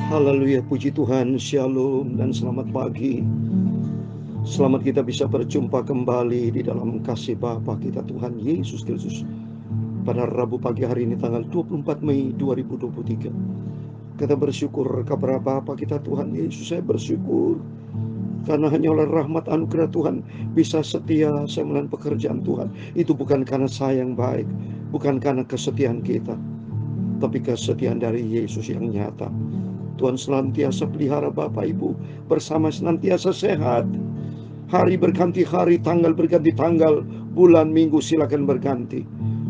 Haleluya, puji Tuhan, shalom dan selamat pagi. Selamat kita bisa berjumpa kembali di dalam kasih Bapa kita Tuhan Yesus Kristus pada Rabu pagi hari ini tanggal 24 Mei 2023. Kita bersyukur kepada Bapa kita Tuhan Yesus. Saya bersyukur karena hanya oleh rahmat anugerah Tuhan bisa setia saya melakukan pekerjaan Tuhan. Itu bukan karena saya yang baik, bukan karena kesetiaan kita, tapi kesetiaan dari Yesus yang nyata. Tuhan senantiasa pelihara Bapak Ibu bersama, senantiasa sehat. Hari berganti hari, tanggal berganti tanggal, bulan minggu silakan berganti,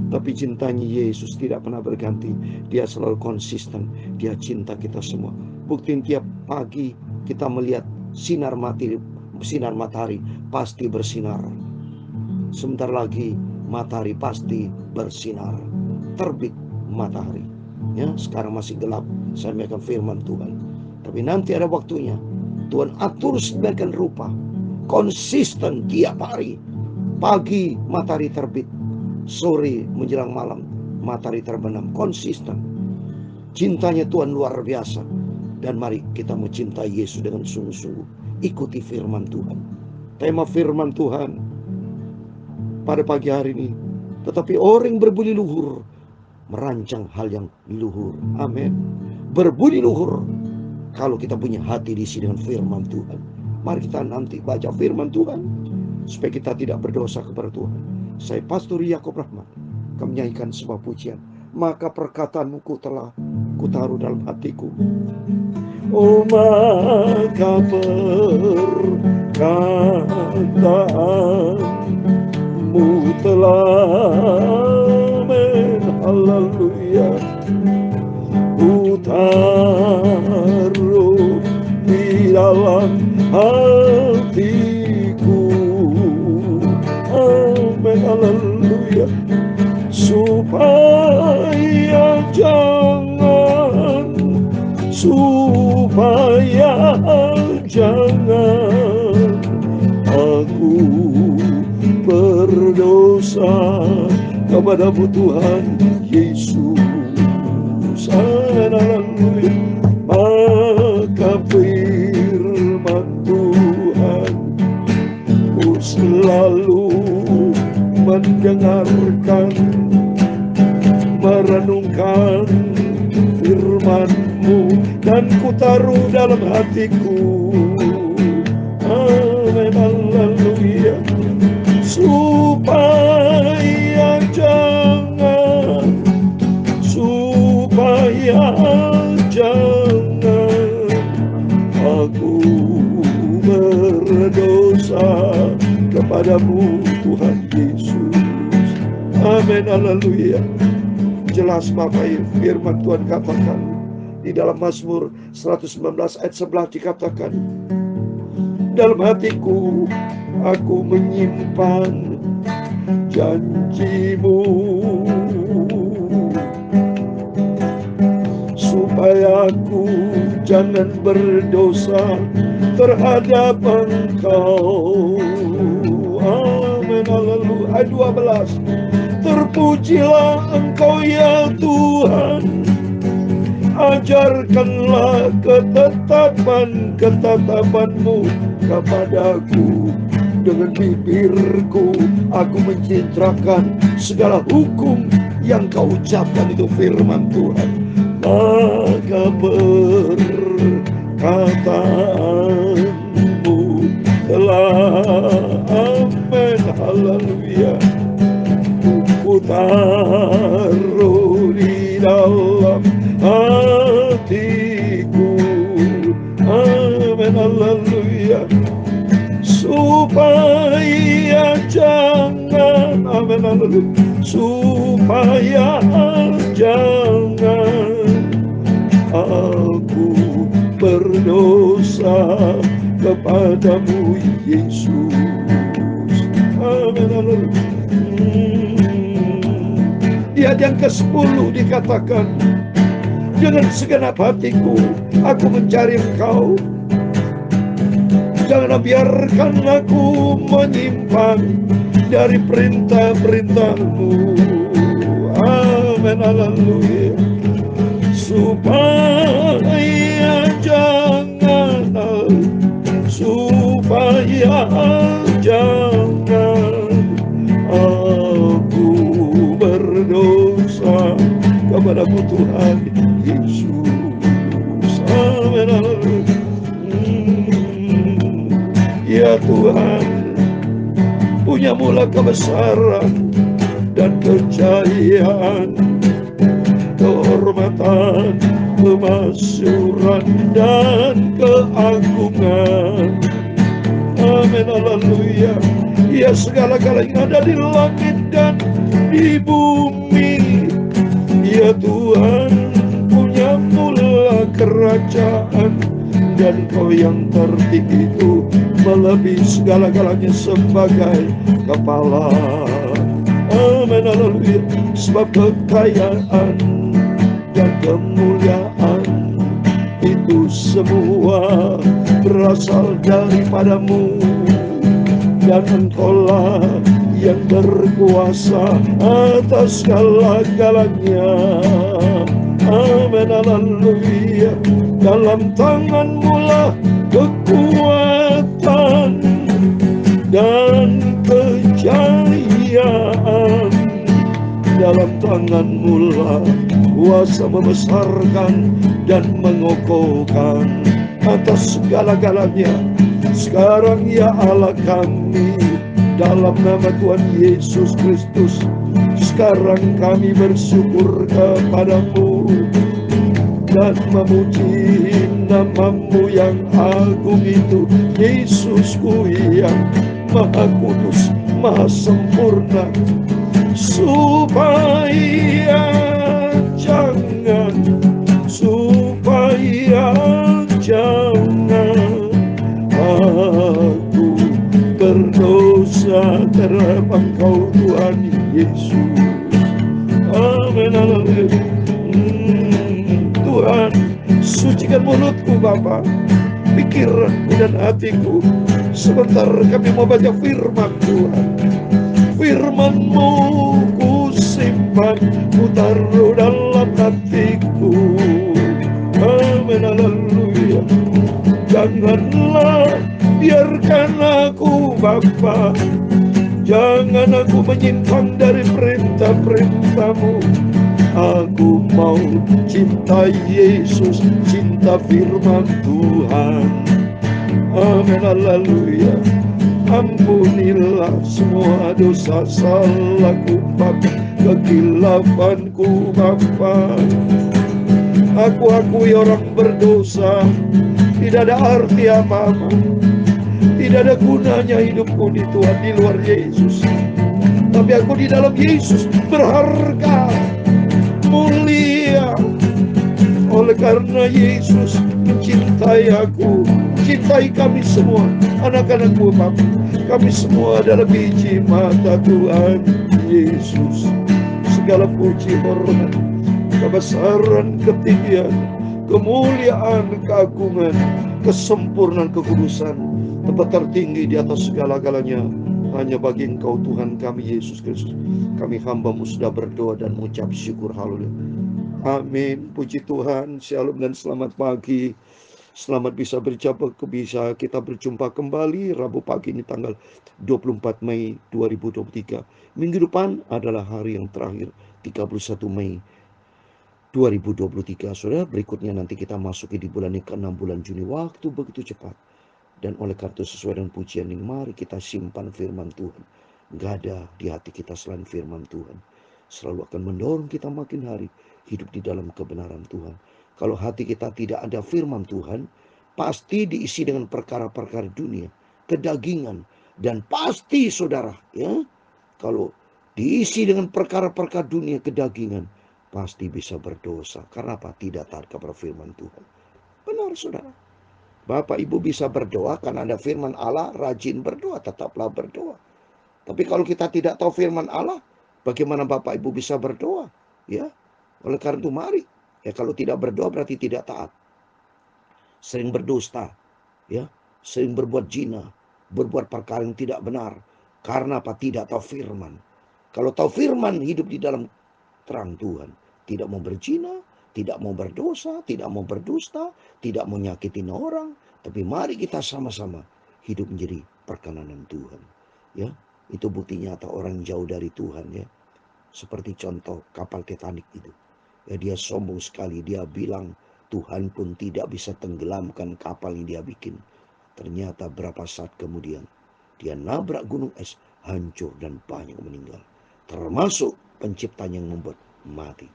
tapi cintanya Yesus tidak pernah berganti. Dia selalu konsisten. Dia cinta kita semua. Buktiin tiap pagi kita melihat sinar matahari pasti bersinar. Sebentar lagi matahari pasti bersinar. Terbit matahari. Ya, sekarang masih gelap. Saya memegang firman Tuhan. Tapi nanti ada waktunya. Tuhan atur sedemikian rupa, konsisten tiap hari. Pagi matahari terbit, sore menjelang malam matahari terbenam. Konsisten. Cintanya Tuhan luar biasa. Dan mari kita mencintai Yesus dengan sungguh-sungguh. Ikuti firman Tuhan. Tema firman Tuhan pada pagi hari ini, tetapi orang berbudi luhur merancang hal yang luhur. Amin. Berbudi luhur kalau kita punya hati diisi dengan firman Tuhan. Mari kita nanti baca firman Tuhan supaya kita tidak berdosa kepada Tuhan. Saya Pastor Yakob Rahmat akan menyanyikan sebuah pujian. Maka perkataanmu telah kutaruh dalam hatiku. Oh, maka perkataanmu telah, haleluya, ku taruh di dalam hatiku. Amin, haleluya. Supaya jangan aku berdosa kepadamu Tuhan Yesus. Haleluya. Maka firman Tuhan ku selalu mendengarkan, merenungkan firman-Mu, dan ku taruh dalam hatiku. Amin, haleluya. Supaya jangan aku berdosa kepadamu Tuhan Yesus. Amin, haleluya. Jelas Bapak Ibu, firman Tuhan katakan di dalam Mazmur 119 ayat 11 dikatakan, dalam hatiku aku menyimpan janji-Mu, supaya aku jangan berdosa terhadap Engkau. Amin, haleluya. Ayat 12, terpujilah Engkau ya Tuhan, ajarkanlah ketetapan-ketetapan-Mu kepadaku. Dengan bibirku aku mencitrakan segala hukum yang Kau ucapkan, itu firman Tuhan. Maka perkataanmu telah, amin, haleluya, ku taruh di dalam hatiku. Amin, haleluya. Supaya jangan, amin, haleluya, supaya jangan aku berdosa kepadamu Yesus. Amin, haleluya. Di ayat yang ke-10 dikatakan, dengan segenap hatiku aku mencari Engkau, jangan biarkan aku menyimpang dari perintah-perintah-Mu. Amin, haleluya. Supaya jangan aku berdosa kepadamu Tuhan Yesus. Amin. Ya Tuhan, punya mula kebesaran dan kejayaan, kehormatan, kemasyuran, dan keagungan. Amin, haleluya. Ya, segala-galanya yang ada di langit dan di bumi. Ya Tuhan, punya mula kerajaan, dan Kau yang tertinggi itu melebihi segala-galanya sebagai kepala. Amin, haleluya. Sebab kekayaan dan kemuliaan itu semua berasal daripadamu, dan Engkaulah yang berkuasa atas segala-galanya. Amin, haleluya. Dalam tangan-Mu lah kekuatan dan kejayaan, dalam tangan-Mu lah kuasa membesarkan dan mengokohkan atas segala-galanya. Sekarang ya Allah kami, dalam nama Tuhan Yesus Kristus, sekarang kami bersyukur kepadamu dan memuji nama-Mu yang agung itu, Yesusku yang Maha Kudus, Maha Sempurna, supaya jangan aku berdosa terhadap Engkau Tuhan Yesus. Amin, haleluya. Tuhan, sucikan mulutku Bapa, pikiranku dan hatiku. Sebentar kami mau baca firman Tuhan. Firman-Mu ku simpan, ku taruh dalam hatiku. Amin, haleluya. Janganlah biarkan aku Bapa, jangan aku menyimpang dari perintah-perintah-Mu. Aku mau cinta Yesus, cinta firman Tuhan. Amin, haleluya. Ampunilah semua dosa salahku Bapa, kekilafanku Bapa. Aku akui orang berdosa, tidak ada arti apa-apa, tidak ada gunanya hidupku di Tuhan di luar Yesus. Tapi aku di dalam Yesus berharga, mulia. Oleh karena Yesus mencintai aku, mencintai kami semua, anak-anakku Bapa. Kami semua adalah biji mata Tuhan Yesus. Segala puji, hormat, kebesaran, ketinggian, kemuliaan, keagungan, kesempurnaan, kekudusan, tempat tertinggi di atas segala-galanya hanya bagi Engkau Tuhan kami Yesus Kristus. Kami hamba-Mu sudah berdoa dan mengucap syukur. Haleluya. Amin. Puji Tuhan. Shalom dan selamat pagi. Selamat bisa kita berjumpa kembali Rabu pagi ini tanggal 24 Mei 2023. Minggu depan adalah hari yang terakhir, 31 Mei 2023. Saudara, berikutnya nanti kita masuki di bulan ke-6, bulan Juni. Waktu begitu cepat. Dan oleh karena itu sesuai dengan pujian ini, mari kita simpan firman Tuhan. Gak ada di hati kita selain firman Tuhan. Selalu akan mendorong kita makin hari hidup di dalam kebenaran Tuhan. Kalau hati kita tidak ada firman Tuhan, pasti diisi dengan perkara-perkara dunia, kedagingan, dan pasti saudara, ya, kalau diisi dengan perkara-perkara dunia, kedagingan, pasti bisa berdosa. Karena apa? Tidak taat kepada firman Tuhan. Benar saudara. Bapak Ibu bisa berdoa karena ada firman Allah, rajin berdoa, tetaplah berdoa. Tapi kalau kita tidak tahu firman Allah, bagaimana Bapak Ibu bisa berdoa? Ya, oleh karena itu mari. Ya, kalau tidak berdoa berarti tidak taat. Sering berdusta, ya, sering berbuat zina, berbuat perkara yang tidak benar. Karena apa? Tidak tahu firman. Kalau tahu firman, hidup di dalam terang Tuhan. Tidak mau berzina, tidak mau berdosa, tidak mau berdusta, tidak mau nyakitin orang. Tapi mari kita sama-sama hidup menjadi perkenanan Tuhan. Ya, itu bukti nyata orang jauh dari Tuhan ya. Seperti contoh kapal Titanic itu. Ya, dia sombong sekali, dia bilang Tuhan pun tidak bisa tenggelamkan kapal yang dia bikin. Ternyata berapa saat kemudian dia nabrak gunung es, hancur dan banyak meninggal. Termasuk penciptanya yang membuat mati.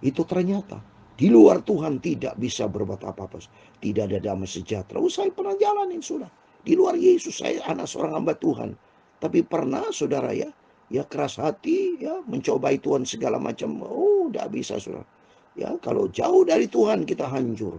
Itu ternyata di luar Tuhan tidak bisa berbuat apa-apa. Tidak ada damai sejahtera. Saya pernah jalanin sudah. Di luar Yesus saya anak seorang hamba Tuhan. Tapi pernah saudara ya keras hati, ya mencobai Tuhan segala macam. Oh, tidak bisa saudara. Ya kalau jauh dari Tuhan kita hancur.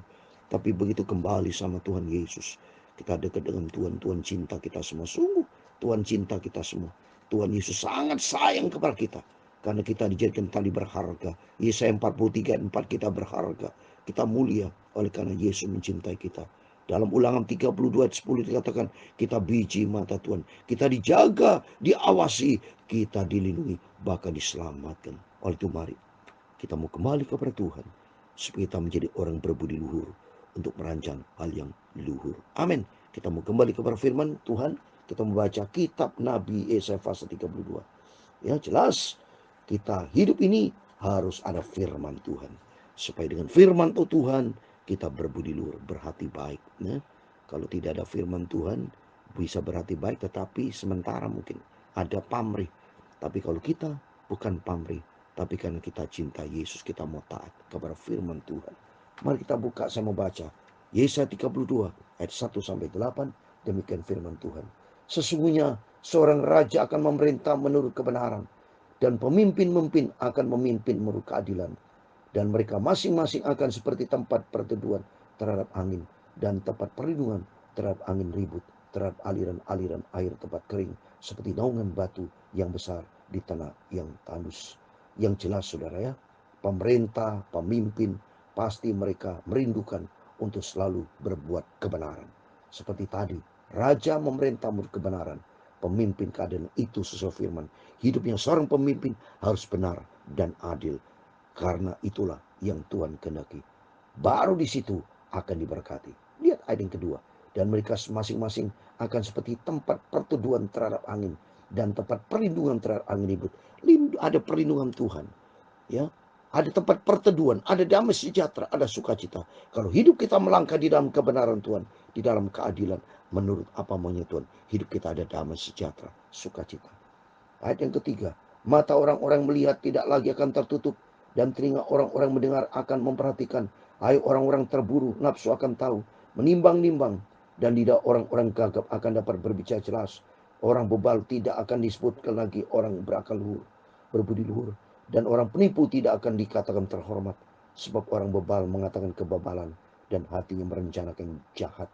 Tapi begitu kembali sama Tuhan Yesus, kita dekat dengan Tuhan. Tuhan cinta kita semua. Sungguh Tuhan cinta kita semua. Tuhan Yesus sangat sayang kepada kita. Karena kita dijadikan tali berharga. Yesaya 43:4 kita berharga. Kita mulia oleh karena Yesus mencintai kita. Dalam Ulangan 32:10 dikatakan kita biji mata Tuhan. Kita dijaga, diawasi, kita dilindungi, bahkan diselamatkan. Oleh itu mari kita mau kembali kepada Tuhan. Supaya kita menjadi orang berbudi luhur. Untuk merancang hal yang luhur. Amin. Kita mau kembali kepada firman Tuhan. Kita membaca kitab Nabi Yesaya pasal 32. Ya jelas kita hidup ini harus ada firman Tuhan. Supaya dengan firman Tuhan kita berbudi luhur, berhati baik. Ya. Kalau tidak ada firman Tuhan bisa berhati baik tetapi sementara mungkin ada pamrih. Tapi kalau kita bukan pamrih, tapi karena kita cinta Yesus, kita mau taat kepada firman Tuhan. Mari kita buka, saya mau baca Yesaya 32 ayat 1-8. Demikian firman Tuhan. Sesungguhnya seorang raja akan memerintah menurut kebenaran, dan pemimpin-pemimpin akan memimpin menurut keadilan. Dan mereka masing-masing akan seperti tempat perteduhan terhadap angin, dan tempat perlindungan terhadap angin ribut, terhadap aliran-aliran air tempat kering, seperti naungan batu yang besar di tanah yang tandus. Yang jelas saudara ya, pemerintah, pemimpin, pasti mereka merindukan untuk selalu berbuat kebenaran. Seperti tadi, raja memerintah menurut kebenaran, pemimpin keadaan itu sesuai firman. Hidupnya seorang pemimpin harus benar dan adil. Karena itulah yang Tuhan kehendaki. Baru di situ akan diberkati. Lihat ayat yang kedua. Dan mereka masing-masing akan seperti tempat perteduhan terhadap angin, dan tempat perlindungan terhadap angin ribut. Ada perlindungan Tuhan. Ya, ada tempat perteduhan, ada damai sejahtera, ada sukacita. Kalau hidup kita melangkah di dalam kebenaran Tuhan, di dalam keadilan, menurut apa maunya Tuhan, hidup kita ada damai sejahtera, sukacita. Ayat yang ketiga, mata orang-orang melihat tidak lagi akan tertutup, dan telinga orang-orang mendengar akan memperhatikan. Hai orang-orang terburu, nafsu akan tahu, menimbang-nimbang, dan lidah orang-orang gagap akan dapat berbicara jelas. Orang bebal tidak akan disebutkan lagi orang berakal luhur, berbudi luhur. Dan orang penipu tidak akan dikatakan terhormat. Sebab orang bebal mengatakan kebebalan, dan hatinya merencanakan jahat,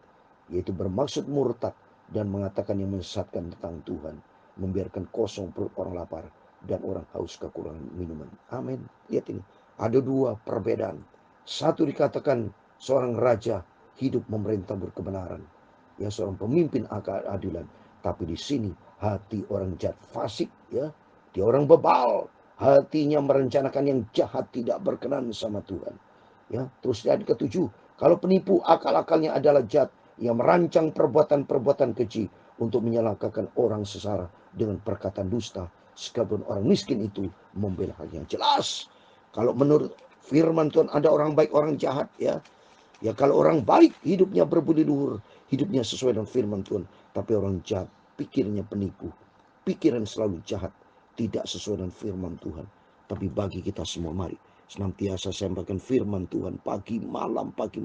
yaitu bermaksud murtad, dan mengatakan yang menyesatkan tentang Tuhan, membiarkan kosong perut orang lapar, dan orang haus kekurangan minuman. Amin. Lihat ini, ada dua perbedaan. Satu dikatakan seorang raja hidup memerintah berkebenaran, ya seorang pemimpin keadilan. Tapi di sini hati orang jahat fasik, ya dia orang bebal, hatinya merencanakan yang jahat, tidak berkenan sama Tuhan. Ya, terus ayat ketujuh, kalau penipu akal-akalnya adalah jahat, yang merancang perbuatan-perbuatan keji untuk menyalahkan orang sesara dengan perkataan dusta, sekalipun orang miskin itu membela hal yang jelas. Kalau menurut firman Tuhan ada orang baik, orang jahat, ya. Ya kalau orang baik hidupnya berbudi luhur, hidupnya sesuai dengan firman Tuhan. Tapi orang jahat, pikirnya penipu, pikiran selalu jahat, tidak sesuai dengan firman Tuhan. Tapi bagi kita semua, mari senantiasa sampaikan firman Tuhan pagi malam, pagi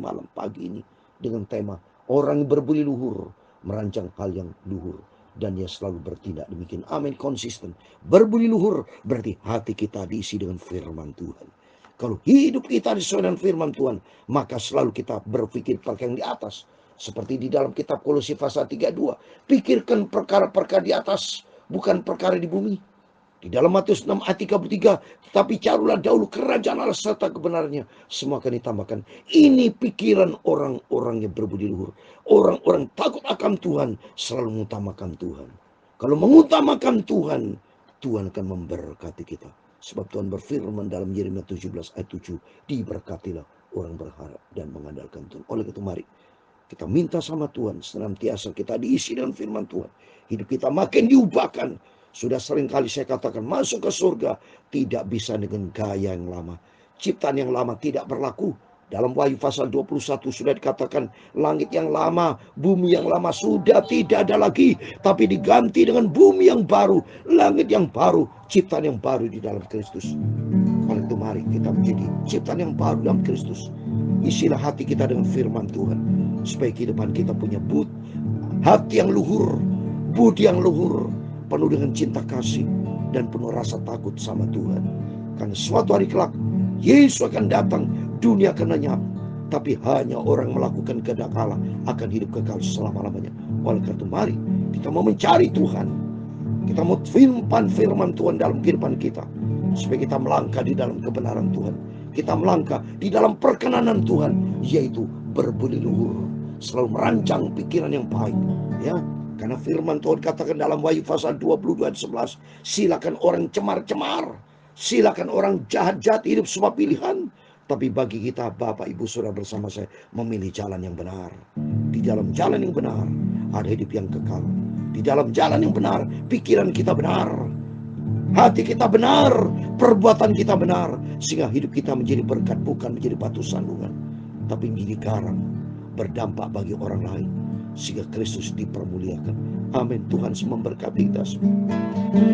ini dengan tema orang yang berbudi luhur, merancang hal yang luhur, dan dia selalu bertindak demikian. Amin, konsisten. Berbudi luhur berarti hati kita diisi dengan firman Tuhan. Kalau hidup kita sesuai dengan firman Tuhan, maka selalu kita berpikir perkara yang di atas. Seperti di dalam kitab Kolose pasal 32. Pikirkan perkara-perkara di atas, bukan perkara di bumi. Di dalam Matius 6 ayat 33, tetapi carilah dahulu kerajaan Allah serta kebenarannya, semua akan ditambahkan. Ini pikiran orang-orang yang berbudi luhur. Orang-orang takut akan Tuhan selalu mengutamakan Tuhan. Kalau mengutamakan Tuhan, Tuhan akan memberkati kita. Sebab Tuhan berfirman dalam Yeremia 17 ayat 7, diberkatilah orang berharap dan mengandalkan Tuhan. Oleh itu mari Kita minta sama Tuhan, senantiasa kita diisi dengan firman Tuhan. Hidup kita makin diubahkan. Sudah sering kali saya katakan, masuk ke surga tidak bisa dengan gaya yang lama. Ciptaan yang lama tidak berlaku. Dalam Wahyu pasal 21 sudah dikatakan, langit yang lama, bumi yang lama sudah tidak ada lagi, tapi diganti dengan bumi yang baru, langit yang baru, ciptaan yang baru di dalam Kristus. Oleh itu mari kita menjadi ciptaan yang baru dalam Kristus. Isilah hati kita dengan firman Tuhan, supaya kehidupan kita punya hati yang luhur, budi yang luhur, penuh dengan cinta kasih dan penuh rasa takut sama Tuhan. Karena suatu hari kelak Yesus akan datang, dunia akan lenyap, tapi hanya orang melakukan kehendak Allah akan hidup kekal selama-lamanya. Oleh karena itu mari kita mau mencari Tuhan, kita mau firman Tuhan dalam kehidupan kita, supaya kita melangkah di dalam kebenaran Tuhan, kita melangkah di dalam perkenanan Tuhan, yaitu berbudi luhur, selalu merancang pikiran yang baik, ya. Karena firman Tuhan katakan dalam Wahyu pasal 22 ayat 11, silakan orang cemar-cemar, silakan orang jahat-jahat hidup semua pilihan, tapi bagi kita Bapak Ibu Saudara bersama saya memilih jalan yang benar. Di dalam jalan yang benar ada hidup yang kekal. Di dalam jalan yang benar pikiran kita benar, hati kita benar, perbuatan kita benar, sehingga hidup kita menjadi berkat, bukan menjadi batu sandungan, tapi menjadi garam, berdampak bagi orang lain, sehingga Kristus dipermuliakan. Amin. Tuhan memberkati kita semua.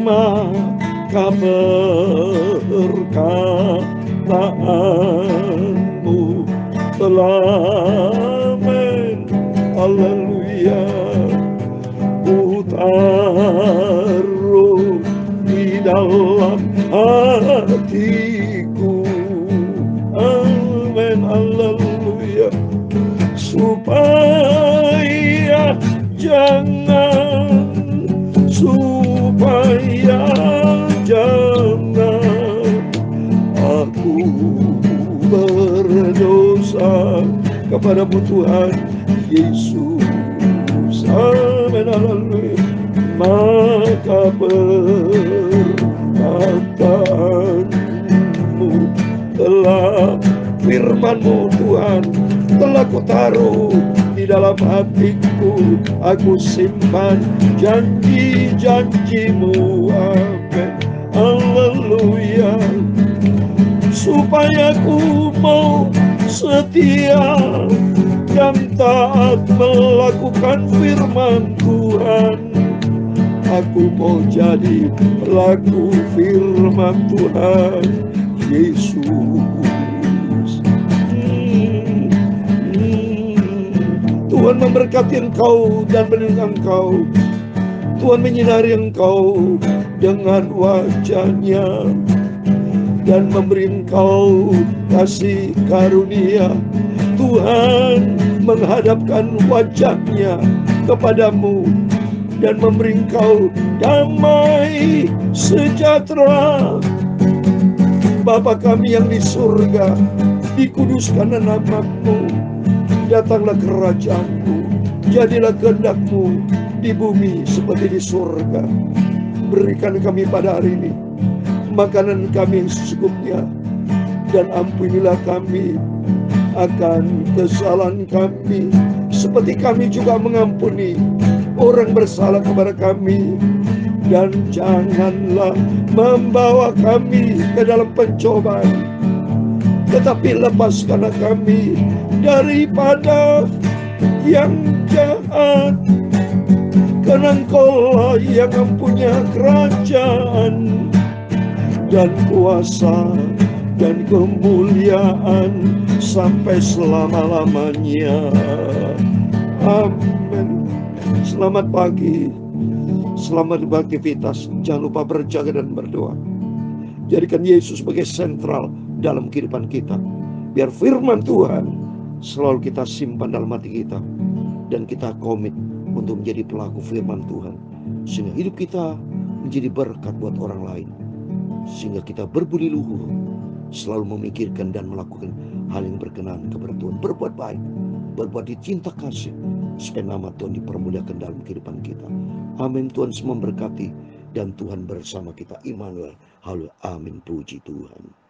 Maka perkataanmu telah haleluya, ku taruh di dalam hatiku. Amin. Haleluya. Supaya jangan aku berdosa kepadamu Tuhan Yesus. Amin. Haleluya. Maka perkataanmu telah, firman-Mu Tuhan telah kutaruh di dalam hatiku, aku simpan janji-janji-Mu. Amin. Haleluya. Supaya ku mau setia dan taat melakukan firman Tuhan. Aku mau jadi pelaku firman Tuhan Yesus. Tuhan memberkati engkau dan melindungi engkau. Tuhan menyinari engkau dengan wajah-Nya dan memberi engkau kasih karunia. Tuhan menghadapkan wajah-Nya kepadamu dan memberi engkau damai sejahtera. Bapa kami yang di surga, dikuduskan nama-Mu, datanglah kerajaan-Mu, jadilah kehendak-Mu di bumi seperti di surga. Berikan kami pada hari ini makanan kami yang secukupnya, dan ampunilah kami akan kesalahan kami, seperti kami juga mengampuni orang bersalah kepada kami. Dan janganlah membawa kami ke dalam pencobaan, tetapi lepaskanlah kami daripada yang jahat. Karena Engkau-lah yang mempunyai kerajaan dan kuasa dan kemuliaan sampai selama-lamanya. Amin. Selamat pagi, selamat beraktivitas. Jangan lupa berjaga dan berdoa. Jadikan Yesus sebagai sentral dalam kehidupan kita. Biar firman Tuhan selalu kita simpan dalam hati kita, dan kita komit untuk menjadi pelaku firman Tuhan, sehingga hidup kita menjadi berkat buat orang lain, sehingga kita berbudi luhur, selalu memikirkan dan melakukan hal yang berkenan kepada Tuhan, berbuat baik, berbuat di cinta kasih, supaya nama Tuhan dipermuliakan dalam kehidupan kita. Amin. Tuhan semua memberkati, dan Tuhan bersama kita. Immanuel. Haleluya. Amin. Puji Tuhan.